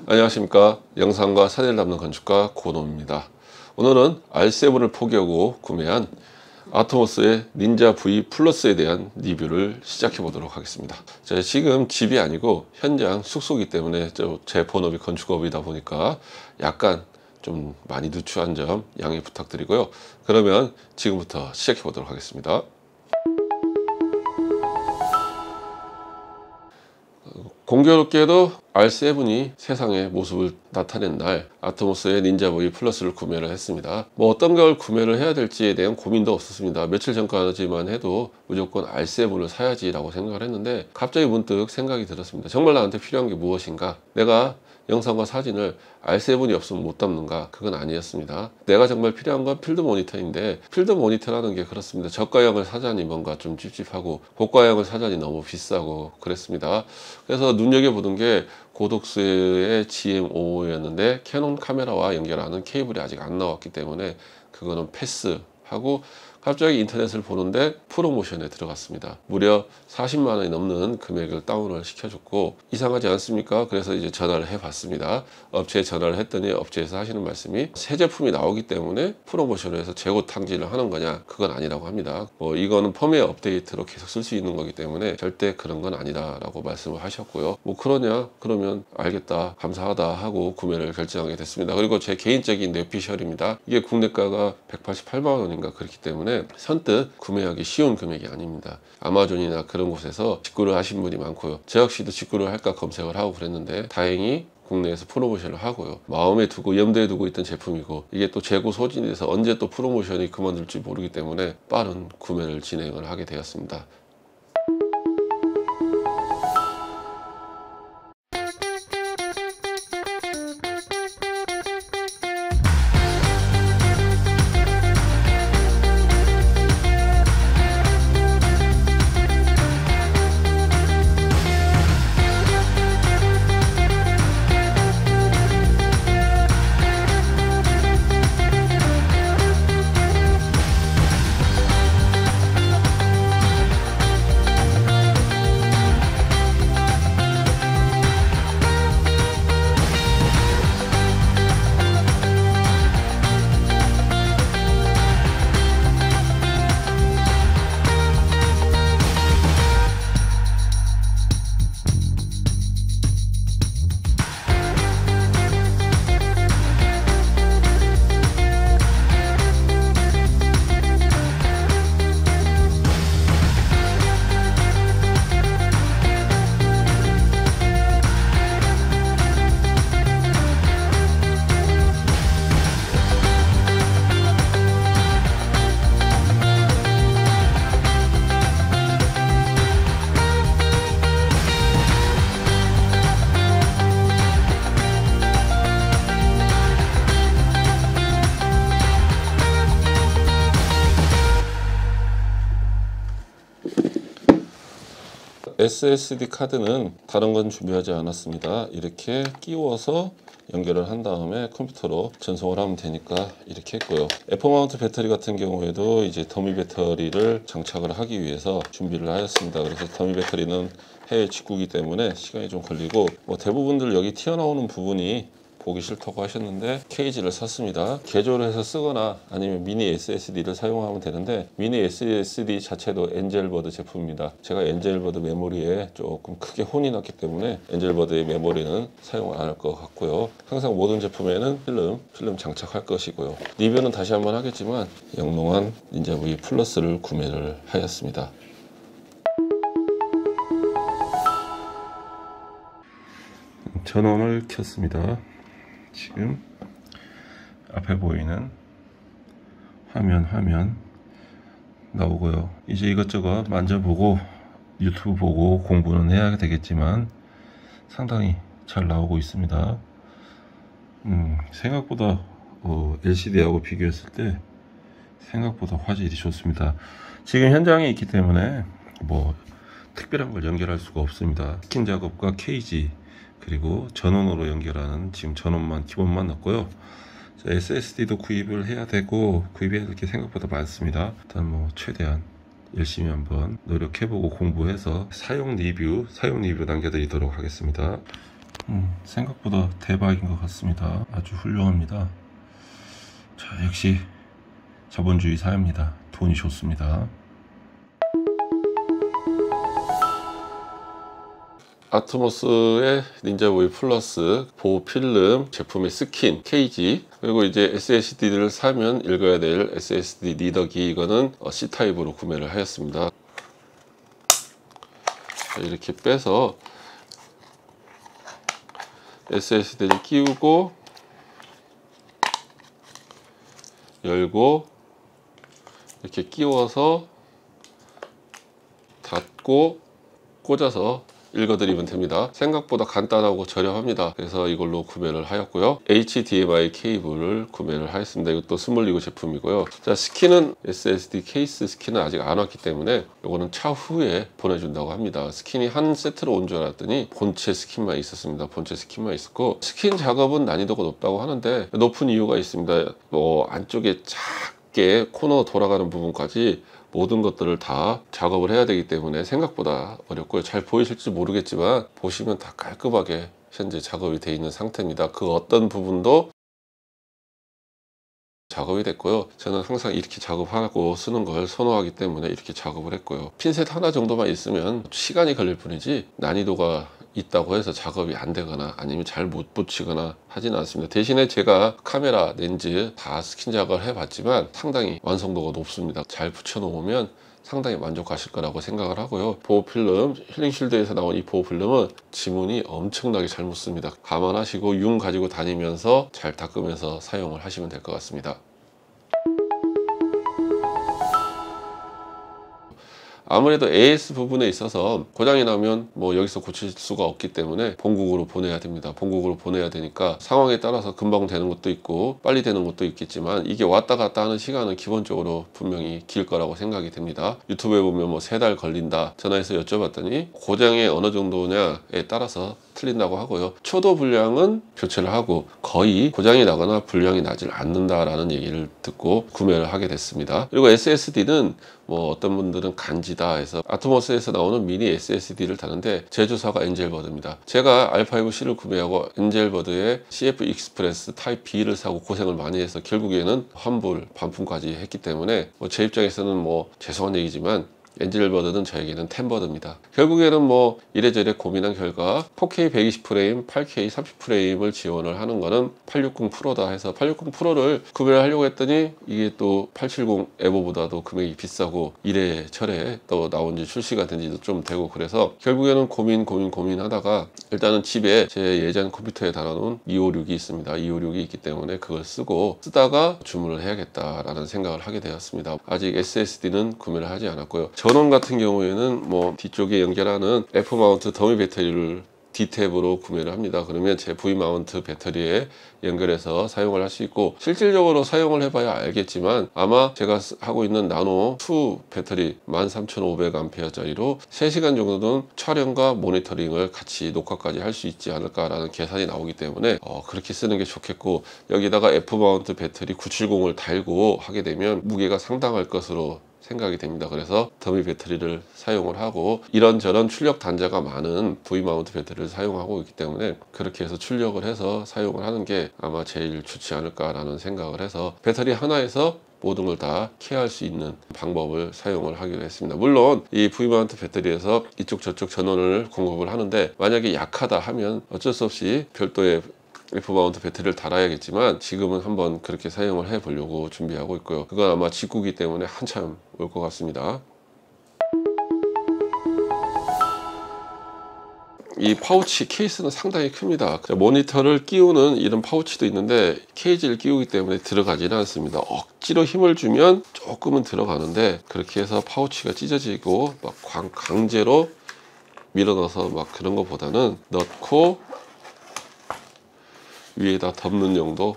안녕하십니까. 영상과 사진을 담는 건축가 고놈입니다. 오늘은 R7을 포기하고 구매한 아토모스의 닌자 V 플러스에 대한 리뷰를 시작해 보도록 하겠습니다. 제가 지금 집이 아니고 현장 숙소이기 때문에 제 본업이 건축업이다 보니까 약간 좀 많이 누추한 점 양해 부탁드리고요. 그러면 지금부터 시작해 보도록 하겠습니다. 공교롭게도 R7이 세상의 모습을 나타낸 날 아토모스의 닌자 V 플러스를 구매를 했습니다. 뭐 어떤 걸 구매를 해야 될지에 대한 고민도 없었습니다. 며칠 전까지만 해도 무조건 R7을 사야지 라고 생각을 했는데 갑자기 문득 생각이 들었습니다. 정말 나한테 필요한 게 무엇인가? 내가 영상과 사진을 R7이 없으면 못 담는가? 그건 아니었습니다. 내가 정말 필요한 건 필드 모니터인데, 필드 모니터라는 게 그렇습니다. 저가형을 사자니 뭔가 좀 찝찝하고 고가형을 사자니 너무 비싸고 그랬습니다. 그래서 눈여겨보던 게 고독스의 GM55였는데 캐논 카메라와 연결하는 케이블이 아직 안 나왔기 때문에 그거는 패스하고, 갑자기 인터넷을 보는데 프로모션에 들어갔습니다. 무려 40만 원이 넘는 금액을 다운을 시켜줬고, 이상하지 않습니까? 그래서 이제 전화를 해봤습니다. 업체에 전화를 했더니 업체에서 하시는 말씀이 새 제품이 나오기 때문에 프로모션을 해서 재고 탕진을 하는 거냐? 그건 아니라고 합니다. 이거는 펌웨어 업데이트로 계속 쓸 수 있는 거기 때문에 절대 그런 건 아니다 라고 말씀을 하셨고요. 그러냐? 그러면 알겠다, 감사하다 하고 구매를 결정하게 됐습니다. 그리고 제 개인적인 뇌피셜입니다. 이게 국내가가 188만 원인가 그렇기 때문에 선뜻 구매하기 쉬운 금액이 아닙니다. 아마존이나 그런 곳에서 직구를 하신 분이 많고요. 저 역시도 직구를 할까 검색을 하고 그랬는데 다행히 국내에서 프로모션을 하고요. 마음에 두고 염두에 두고 있던 제품이고, 이게 또 재고 소진이 돼서 언제 또 프로모션이 그만둘지 모르기 때문에 빠른 구매를 진행을 하게 되었습니다. SSD 카드는 다른 건 준비하지 않았습니다. 이렇게 끼워서 연결을 한 다음에 컴퓨터로 전송을 하면 되니까 이렇게 했고요. 애플 마운트 배터리 같은 경우에도 이제 더미 배터리를 장착을 하기 위해서 준비를 하였습니다. 그래서 더미 배터리는 해외 직구이기 때문에 시간이 좀 걸리고, 대부분들 여기 튀어나오는 부분이 보기 싫다고 하셨는데 케이지를 샀습니다. 개조를 해서 쓰거나 아니면 미니 SSD를 사용하면 되는데, 미니 SSD 자체도 엔젤버드 제품입니다. 제가 엔젤버드 메모리에 조금 크게 혼이 났기 때문에 엔젤버드의 메모리는 사용을 안 할 것 같고요. 항상 모든 제품에는 필름 장착할 것이고요. 리뷰는 다시 한번 하겠지만 영롱한 닌자 V 플러스를 구매를 하였습니다. 전원을 켰습니다. 지금 앞에 보이는 화면 나오고요. 이제 이것저것 만져보고 유튜브 보고 공부는 해야 되겠지만 상당히 잘 나오고 있습니다. 생각보다 LCD하고 비교했을 때 생각보다 화질이 좋습니다. 지금 현장에 있기 때문에 특별한 걸 연결할 수가 없습니다. 스킨 작업과 케이지, 그리고 전원으로 연결하는 지금 전원만 기본만 넣었고요. SSD도 구입을 해야 되고 구입해야 될 게 생각보다 많습니다. 일단 최대한 열심히 한번 노력해보고 공부해서 사용 리뷰 남겨드리도록 하겠습니다. 생각보다 대박인 것 같습니다. 아주 훌륭합니다. 자, 역시 자본주의 사회입니다. 돈이 좋습니다. 아트모스의 닌자보이 플러스 보호 필름 제품의 스킨 케이지, 그리고 이제 SSD를 사면 읽어야 될 SSD 리더기, 이거는 C타입으로 구매를 하였습니다. 이렇게 빼서 SSD를 끼우고 열고 이렇게 끼워서 닫고 꽂아서 읽어드리면 됩니다. 생각보다 간단하고 저렴합니다. 그래서 이걸로 구매를 하였고요. HDMI 케이블을 구매를 하였습니다. 이것도 스몰리고 제품이고요. 자, 스킨은 SSD 케이스 스킨은 아직 안 왔기 때문에 이거는 차후에 보내준다고 합니다. 스킨이 한 세트로 온 줄 알았더니 본체 스킨만 있었습니다. 본체 스킨만 있었고, 스킨 작업은 난이도가 높다고 하는데 높은 이유가 있습니다. 안쪽에 작게 코너 돌아가는 부분까지 모든 것들을 다 작업을 해야 되기 때문에 생각보다 어렵고요. 잘 보이실지 모르겠지만 보시면 다 깔끔하게 현재 작업이 되어 있는 상태입니다. 그 어떤 부분도 작업이 됐고요. 저는 항상 이렇게 작업하고 쓰는 걸 선호하기 때문에 이렇게 작업을 했고요. 핀셋 하나 정도만 있으면 시간이 걸릴 뿐이지 난이도가 있다고 해서 작업이 안 되거나 아니면 잘 못 붙이거나 하지는 않습니다. 대신에 제가 카메라, 렌즈 다 스킨 작업을 해봤지만 상당히 완성도가 높습니다. 잘 붙여 놓으면 상당히 만족하실 거라고 생각을 하고요. 보호필름, 힐링실드에서 나온 이 보호필름은 지문이 엄청나게 잘 묻습니다. 감안하시고 융 가지고 다니면서 잘 닦으면서 사용을 하시면 될 것 같습니다. 아무래도 AS 부분에 있어서 고장이 나면 여기서 고칠 수가 없기 때문에 본국으로 보내야 됩니다. 본국으로 보내야 되니까 상황에 따라서 금방 되는 것도 있고 빨리 되는 것도 있겠지만, 이게 왔다 갔다 하는 시간은 기본적으로 분명히 길 거라고 생각이 됩니다. 유튜브에 보면 3달 걸린다 전화해서 여쭤봤더니 고장이 어느 정도냐에 따라서 틀린다고 하고요. 초도 불량은 교체를 하고 거의 고장이 나거나 불량이 나질 않는다라는 얘기를 듣고 구매를 하게 됐습니다. 그리고 SSD는 어떤 분들은 간지다 해서 아트모스에서 나오는 미니 SSD를 다는데 제조사가 엔젤버드입니다. 제가 R5C를 구매하고 엔젤버드의 CF 익스프레스 타입 B를 사고 고생을 많이 해서 결국에는 환불 반품까지 했기 때문에 제 입장에서는 죄송한 얘기지만 엔젤버드는 저에게는 템버드입니다. 결국에는 이래저래 고민한 결과 4K 120프레임, 8K 30프레임을 지원을 하는 거는 860 프로다 해서 860 프로를 구매를 하려고 했더니 이게 또 870 에보보다도 금액이 비싸고 이래저래 또 나온 지 출시가 된 지도 좀 되고, 그래서 결국에는 고민하다가 일단은 집에 제 예전 컴퓨터에 달아놓은 256이 있습니다. 256이 있기 때문에 그걸 쓰다가 주문을 해야겠다라는 생각을 하게 되었습니다. 아직 SSD는 구매를 하지 않았고요. 전원 같은 경우에는 뒤쪽에 연결하는 F마운트 더미 배터리를 D탭으로 구매를 합니다. 그러면 제 V마운트 배터리에 연결해서 사용을 할 수 있고, 실질적으로 사용을 해봐야 알겠지만 아마 제가 하고 있는 나노2 배터리 13500A짜리로 3시간 정도는 촬영과 모니터링을 같이 녹화까지 할 수 있지 않을까 라는 계산이 나오기 때문에 그렇게 쓰는 게 좋겠고, 여기다가 F마운트 배터리 970을 달고 하게 되면 무게가 상당할 것으로 생각이 됩니다. 그래서 더미 배터리를 사용을 하고 이런저런 출력 단자가 많은 V마운트 배터리를 사용하고 있기 때문에 그렇게 해서 출력을 해서 사용을 하는 게 아마 제일 좋지 않을까라는 생각을 해서 배터리 하나에서 모든 걸 다 케어할 수 있는 방법을 사용을 하기로 했습니다. 물론 이 V마운트 배터리에서 이쪽 저쪽 전원을 공급을 하는데 만약에 약하다 하면 어쩔 수 없이 별도의 F마운트 배터리를 달아야겠지만 지금은 한번 그렇게 사용을 해 보려고 준비하고 있고요. 그건 아마 직구기 때문에 한참 올 것 같습니다. 이 파우치 케이스는 상당히 큽니다. 모니터를 끼우는 이런 파우치도 있는데 케이지를 끼우기 때문에 들어가지는 않습니다. 억지로 힘을 주면 조금은 들어가는데 그렇게 해서 파우치가 찢어지고 강제로 밀어넣어서 그런 것보다는 넣고 위에다 덮는 용도,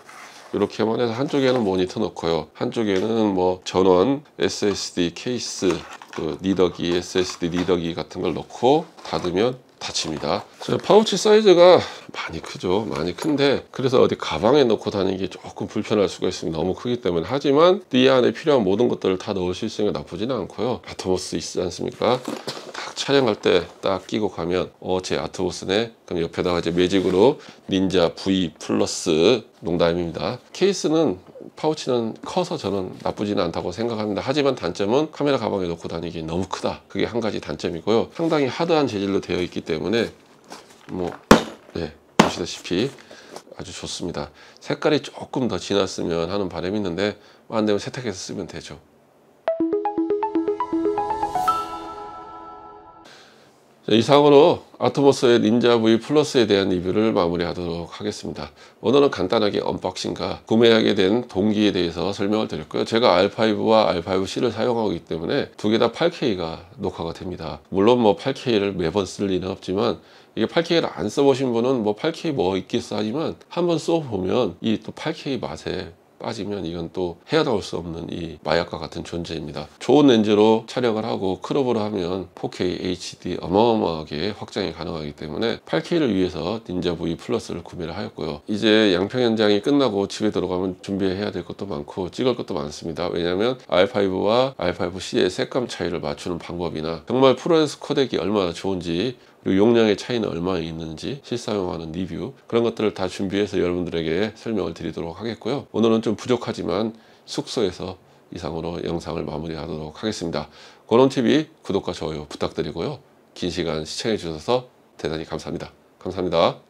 이렇게만 해서 한쪽에는 모니터 넣고요, 한쪽에는 전원 SSD 케이스 리더기, SSD 리더기 같은 걸 넣고 닫으면 닫힙니다. 파우치 사이즈가 많이 크죠. 많이 큰데 그래서 어디 가방에 넣고 다니기 조금 불편할 수가 있습니다. 너무 크기 때문에. 하지만 이 안에 필요한 모든 것들을 다 넣을 수 있으니까 나쁘지는 않고요. 아트모스 있지 않습니까? 딱 촬영할 때 딱 끼고 가면 제 아트모스네. 그럼 옆에다가 이제 매직으로 닌자 V 플러스, 농담입니다. 케이스는 파우치는 커서 저는 나쁘지는 않다고 생각합니다. 하지만 단점은 카메라 가방에 넣고 다니기 너무 크다. 그게 한 가지 단점이고요. 상당히 하드한 재질로 되어 있기 때문에 보시다시피 아주 좋습니다. 색깔이 조금 더 진했으면 하는 바람이 있는데 안 되면 세탁해서 쓰면 되죠. 이상으로 아트모스의 닌자 V 플러스에 대한 리뷰를 마무리하도록 하겠습니다. 오늘은 간단하게 언박싱과 구매하게 된 동기에 대해서 설명을 드렸고요. 제가 R5와 R5C를 사용하고 있기 때문에 두 개 다 8K가 녹화가 됩니다. 물론 뭐 8K를 매번 쓸 리는 없지만 이게 8K를 안 써보신 분은 뭐 8K 뭐 있겠어 하지만 한번 써보면 이 또 8K 맛에 빠지면 이건 또 헤어나올 수 없는 이 마약과 같은 존재입니다. 좋은 렌즈로 촬영을 하고 크롭으로 하면 4K HD 어마어마하게 확장이 가능하기 때문에 8K를 위해서 닌자 V 플러스를 구매를 하였고요. 이제 양평 현장이 끝나고 집에 들어가면 준비해야 될 것도 많고 찍을 것도 많습니다. 왜냐하면 R5와 R5C의 색감 차이를 맞추는 방법이나 정말 프로레스 코덱이 얼마나 좋은지, 그리고 용량의 차이는 얼마나 있는지 실사용하는 리뷰, 그런 것들을 다 준비해서 여러분들에게 설명을 드리도록 하겠고요. 오늘은 좀 부족하지만 숙소에서 이상으로 영상을 마무리하도록 하겠습니다. 권원TV 구독과 좋아요 부탁드리고요. 긴 시간 시청해 주셔서 대단히 감사합니다. 감사합니다.